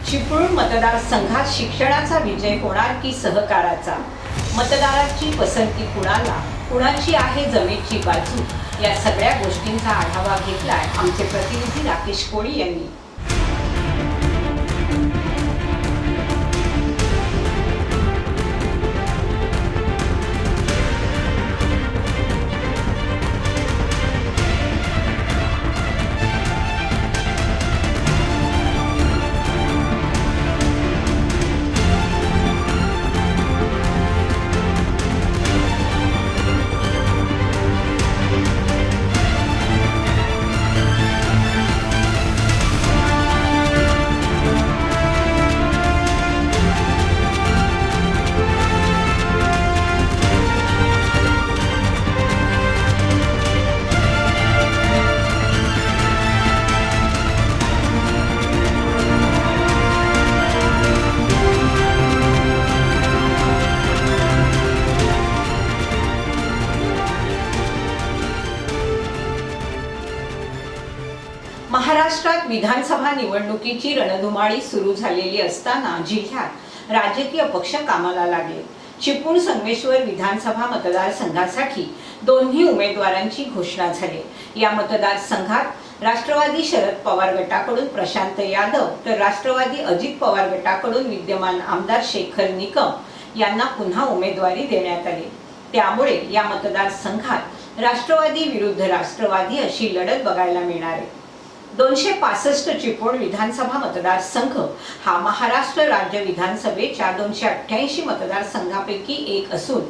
चिपळूण मतदारसंघात शिक्षणाचा विजय होणार की सहकाराचा? मतदाराची पसंती कुणाला, कुणाची आहे जमेची बाजू, या सगळ्या गोष्टींचा आढावा घेतलाय आमचे प्रतिनिधी राकेश कोळी यांनी। महाराष्ट्रात विधानसभा निवडणुकीची रणधुमाळी सुरू झालेली असताना जिल्ह्यात राजकीय पक्ष कामाला लागले। चिपळूण संगमेश्वर विधानसभा मतदारसंघासाठी दोन्ही उमेदवारांची घोषणा झाली। या मतदारसंघात राष्ट्रवादी शरद पवार गटाकडून प्रशांत यादव तर राष्ट्रवादी अजित पवार गटाकडून विद्यमान आमदार शेखर निकम यांना पुन्हा उमेदवारी देण्यात आली। त्यामुळे या मतदारसंघात राष्ट्रवादी विरुद्ध राष्ट्रवादी अशी लढत बघायला मिळणार आहे। 265 चिपळूण विधानसभा मतदारसंघ हा महाराष्ट्र राज्य विधानसभेच्या 288 मतदारसंघापैकी एक असून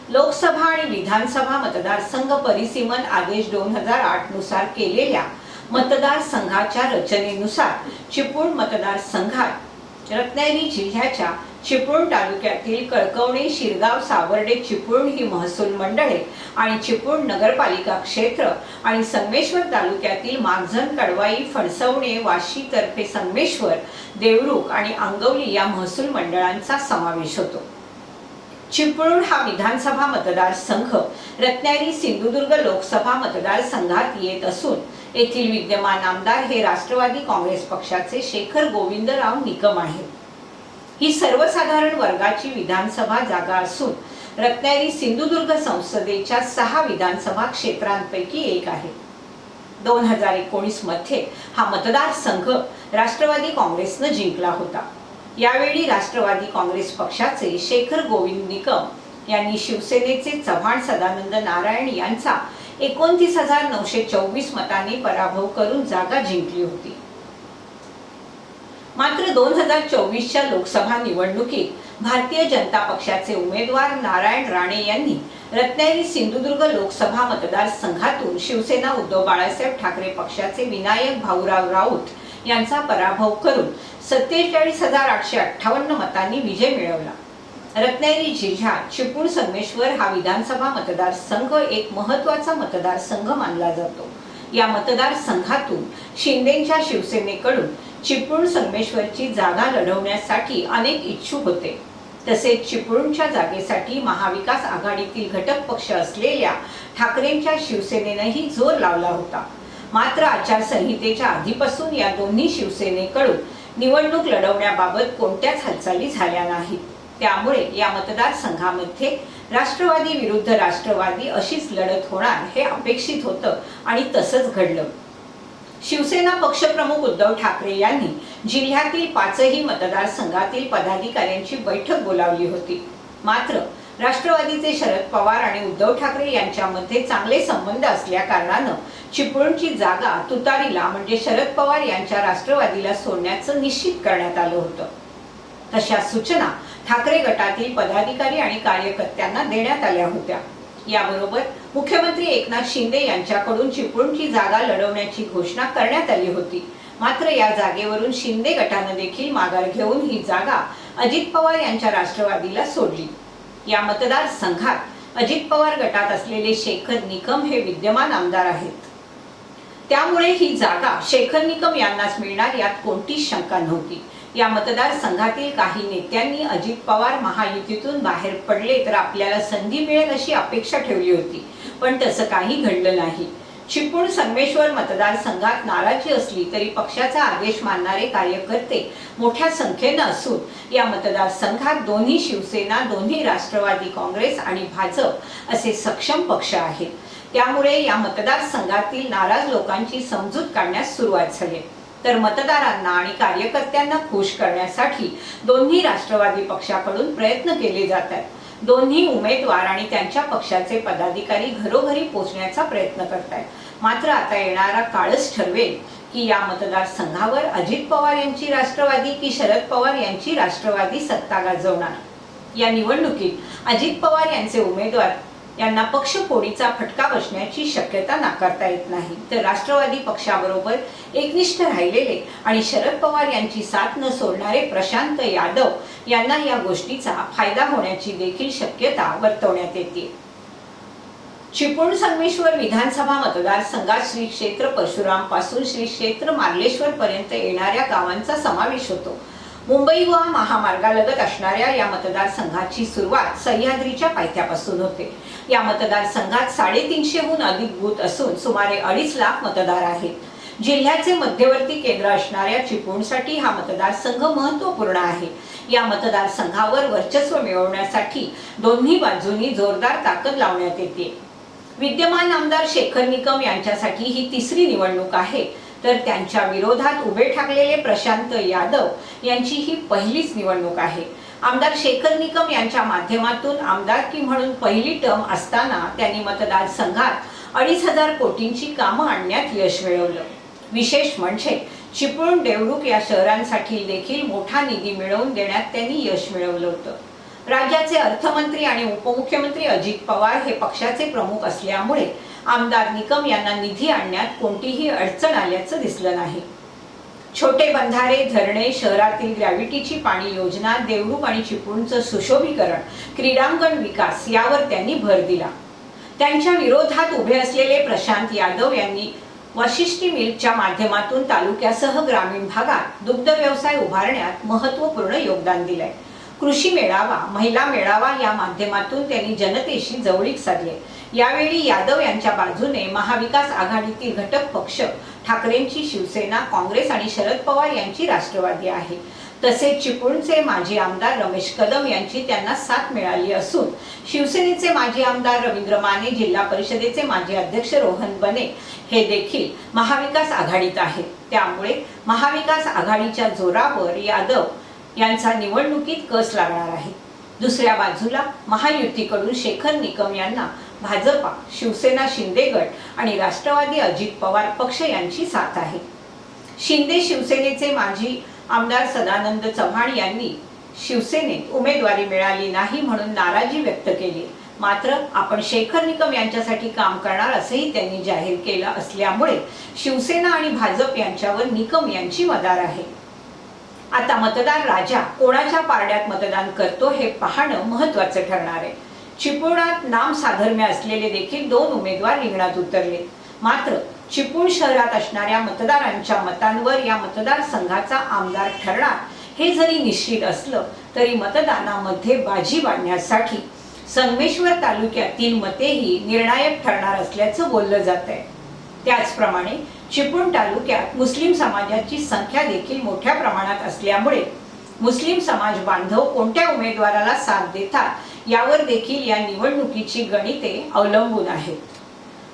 लोकसभा आणि विधानसभा मतदारसंघ परिसीमन आदेश 2008 नुसार केलेल्या मतदारसंघाच्या रचनेनुसार चिपळूण मतदारसंघात रत्नागिरी जिल्ह्याच्या चिपळूण तालुक्यातील कळकवणे, शिरगाव, सावर्डे, चिपळूण ही महसूल मंडळे आणि चिपळूण नगरपालिका क्षेत्र आणि संगमेश्वर तालुक्यातील मागझण, कडवाई, फणसवणे, वाशी तर्फे संगमेश्वर, देवरुख आणि अंगवली या महसूल मंडळांचा समावेश होतो। चिपळूण हा विधानसभा मतदारसंघ रत्नागिरी सिंधुदुर्ग लोकसभा मतदारसंघात येत असून येथील विद्यमान आमदार हे राष्ट्रवादी काँग्रेस पक्षाचे शेखर गोविंदराव निकम आहेत। ही सर्वसाधारण वर्गाची विधानसभा जागा असून रत्नागिरी सिंधुदुर्ग संसदेच्या 6 विधानसभा क्षेत्रांपैकी एक आहे। 2019 मध्ये हा मतदारसंघ राष्ट्रवादी काँग्रेसने जिंकला होता। यावेळी राष्ट्रवादी काँग्रेस पक्षाचे शेखर गोविंद निकम यांनी शिवसेनेचे चव्हाण सदानंद नारायण यांचा 29,924 मतांनी पराभव करून जागा जिंकली होती। मात्र 2024च्या लोकसभा निवडणुकीत भारतीय जनता पक्षाचे उमेदवार नारायण राणे यांनी रत्नागिरी सिंधुदुर्ग लोकसभा मतदारसंघातून शिवसेना उद्धव बाळासाहेब ठाकरे पक्षाचे विनायक भाऊराव राऊत यांचा पराभव करून 47,858 मतांनी विजय मिळवला। रत्नागिरी जिल्ह्यात चिपळूण संगमेश्वर हा विधानसभा मतदारसंघ एक महत्त्वाचा मतदारसंघ मानला जातो। या मतदारसंघातून शिंदेच्या शिवसेनेकडून चिपळूण संगमेश्वरची जागा लढवण्यासाठी अनेक इच्छुक होते। तसेच चिपळूणच्या जागेसाठी महाविकास आघाडीतील घटक पक्ष असलेल्या ठाकरेंच्या शिवसेनेनेही जोर लावला होता। मात्र आचारसंहितेच्या आधीपासून या दोन्ही शिवसेनेकडून निवडणूक लढवण्याबाबत कोणत्याच हालचाली झाल्या नाहीत। त्यामुळे या मतदारसंघामध्ये राष्ट्रवादी विरुद्ध राष्ट्रवादी अशीच लढत होणार हे अपेक्षित होतं आणि तसंच घडलं। शिवसेना पक्षप्रमुख उद्धव ठाकरे यांनी जिल्ह्यातील 5ही मतदारसंघातील पदाधिकाऱ्यांची बैठक बोलावली होती। मात्र राष्ट्रवादीचे शरद पवार आणि उद्धव ठाकरे यांच्यामध्ये चांगले संबंध असल्या कारणाने चिपळूणची जागा तुतारीला म्हणजे शरद पवार यांच्या राष्ट्रवादीला सोडण्याचं निश्चित करण्यात आलं होतं। तशा सूचना ठाकरे गटातील पदाधिकारी आणि कार्यकर्त्यांना देण्यात आल्या होत्या। याबरोबर मुख्यमंत्री एकनाथ शिंदे यांच्याकडून चिपळूणची जागा लढवण्याची घोषणा करण्यात आली होती। मात्र या जागेवरून शिंदे गटाने देखील माघार घेऊन ही जागा अजित पवार यांच्या राष्ट्रवादीला सोडली। या मतदारसंघात अजित पवार गटात असलेले शेखर निकम हे विद्यमान आमदार आहेत। त्यामुळे ही जागा शेखर निकम यांनाच मिळणार यात कोणतीच शंका नव्हती। या मतदारसंघातील काही नेत्यांनी अजित पवार महायुतीतून बाहेर पडले तर आपल्याला संधी मिळेल अशी अपेक्षा ठेवली होती, पण तसं काही घडलं नाही। चिपळूण संगमेश्वर मतदारसंघात नाराजी असली तरी पक्षाचा आदेश मानणारे कार्यकर्ते मोठ्या संख्येने असून या मतदारसंघात दोन्ही शिवसेना, दोन्ही राष्ट्रवादी काँग्रेस आणि भाजप असे सक्षम पक्ष आहेत। त्यामुळे या मतदारसंघातील नाराज लोकांची समजूत काढण्यास सुरुवात झाली, तर मतदारांना आणि कार्यकर्त्यांना खुश करण्यासाठी दोन्ही राष्ट्रवादी पक्षाकडून प्रयत्न केले जातात। दोन्ही उमेदवार आणि त्यांच्या पक्षाचे पदाधिकारी घरोघरी पोहोचण्याचा प्रयत्न करतात। मात्र आता येणारा काळच ठरवेल की या मतदारसंघावर अजित पवार यांची राष्ट्रवादी की शरद पवार यांची राष्ट्रवादी सत्ता गाजवणार। या निवडणुकीत अजित पवार यांचे उमेदवार यांना पक्षफोडीचा फटका बसण्याची शक्यता नाकारता येत नाही, तर राष्ट्रवादी पक्षाबरोबर एकनिष्ठ राहिलेले आणि शरद पवार यांची साथ न सोडणारे प्रशांत यादव यांना या गोष्टीचा फायदा होण्याची देखील शक्यता वर्तवण्यात येते। चिपळूण संगमेश्वर विधानसभा मतदारसंघात श्री क्षेत्र परशुराम पासून श्री क्षेत्र मार्लेश्वर पर्यंत येणाऱ्या गावांचा समावेश होतो। मुंबई गोवा महामार्गालगत असणाऱ्या या मतदारसंघाची सुरुवात सह्याद्रीच्या पायथ्यापासून होते। या मतदारसंघात 350हून अधिक बूथ असून सुमारे 2.5 लाख मतदार आहेत। जिल्ह्याचे मध्यवर्ती केंद्र असणाऱ्या चिपळूणसाठी हा मतदारसंघ महत्त्वपूर्ण आहे। या मतदारसंघावर वर्चस्व मिळवण्यासाठी दोन्ही बाजूंनी जोरदार ताकद लावण्यात येते। विद्यमान आमदार शेखर निकम यांच्यासाठी ही तिसरी निवडणूक आहे, तर त्यांच्या विरोधात उभे ठाकलेले प्रशांत यादव यांची ही पहिलीच निवडणूक आहे। आमदार शेखर निकम यांच्या माध्यमातून आमदारकी म्हणून पहिली टर्म असताना त्यांनी मतदारसंघात 2,500 कोटींची कामं आणण्यात यश मिळवलं। विशेष म्हणजे चिपळूण, देवरुख या शहरांसाठी देखील मोठा निधी मिळवून देण्यात त्यांनी यश मिळवलं होतं। राज्याचे अर्थमंत्री आणि उपमुख्यमंत्री अजित पवार हे पक्षाचे प्रमुख असल्यामुळे आमदार निकम यांना निधी आणण्यात कोणतीही अडचण आल्याचं दिसलं नाही। छोटे बंधारे, धरणे, शहरातील ग्रॅव्हिटीची पाणी योजना, देवरुख आणि चिपळूणचं सुशोभीकरण, क्रीडांगण विकास यावर त्यांनी भर दिला। त्यांच्या विरोधात उभे असलेले प्रशांत यादव यांनी वशिष्ठी मिल्कच्या माध्यमातून तालुक्यासह ग्रामीण भागात दुग्ध व्यवसाय उभारण्यात महत्त्वपूर्ण योगदान दिलंय। कृषी मेळावा, महिला मेळावा या माध्यमातून त्यांनी जनतेशी जवळीक साधली। यावेळी यादव यांच्या बाजूने महाविकास आघाडीतील घटक पक्ष ठाकरेंची शिवसेना, काँग्रेस आणि शरद पवार यांची राष्ट्रवादी आहे। तसेच चिपळूणचे माजी आमदार रमेश कदम यांची त्यांना साथ मिळाली असून शिवसेनेचे माजी आमदार रवींद्र माने, जिल्हा परिषदेचे माजी अध्यक्ष रोहन बने हे देखील महाविकास आघाडीत आहेत। त्यामुळे महाविकास आघाडीच्या जोरावर यादव यांचा निवडणुकीत कस लागणार आहे। दुसऱ्या बाजूला महायुतीकडून शेखर निकम यांना भाजपा, शिवसेना शिंदे गट आणि राष्ट्रवादी अजित पवार पक्ष यांची साथ आहे। शिंदे शिवसेनेचे माजी आमदार सदानंद चव्हाण यांनी शिवसेनेत उमेदवारी मिळाली नाही म्हणून नाराजी व्यक्त केली। मात्र आपण शेखर निकम यांच्यासाठी काम करणार असेही त्यांनी जाहीर केलं असल्यामुळे शिवसेना आणि भाजप यांच्यावर निकम यांची मदार आहे। आता मतदार राजा कोणाच्या पारड्यात मतदान करतो हे पाहणं महत्त्वाचं ठरणार आहे। चिपळूणात नाम साधर्म्य असलेले देखील 2 उमेदवार रिंगणात उतरले। मात्र चिपळूण शहरात असणाऱ्या मतदारांच्या मतांवर या मतदारसंघाचा आमदार ठरणार हे जरी निश्चित असलं तरी मतदानामध्ये बाजी वाढण्यासाठी संगमेश्वर तालुक्यातील मतेही निर्णायक ठरणार असल्याचं बोललं जात आहे। त्याचप्रमाणे चिपळूण तालुक्यात मुस्लिम समाजाची संख्या देखील मोठ्या प्रमाणात असल्यामुळे मुस्लिम समाज बांधव कोणत्या उमेदवाराला साथ देतात यावर देखील या निवडणुकीची गणिते अवलंबून आहेत।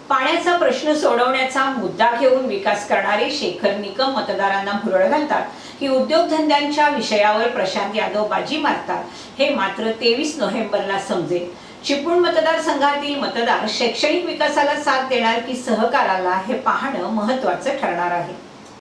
पाण्याचा प्रश्न सोडवण्याचा मुद्दा घेऊन विकास करणारे शेखर निकम मतदारांना भुरळ घालतात की उद्योगधंद्यांच्या विषयावर प्रशांत यादव बाजी मारतात हे मात्र 23 नोव्हेंबरला समजेल। चिपळूण मतदारसंघातील मतदार शैक्षणिक विकासाला साथ देणार की सहकाराला हे पाहणं महत्त्वाचं ठरणार आहे।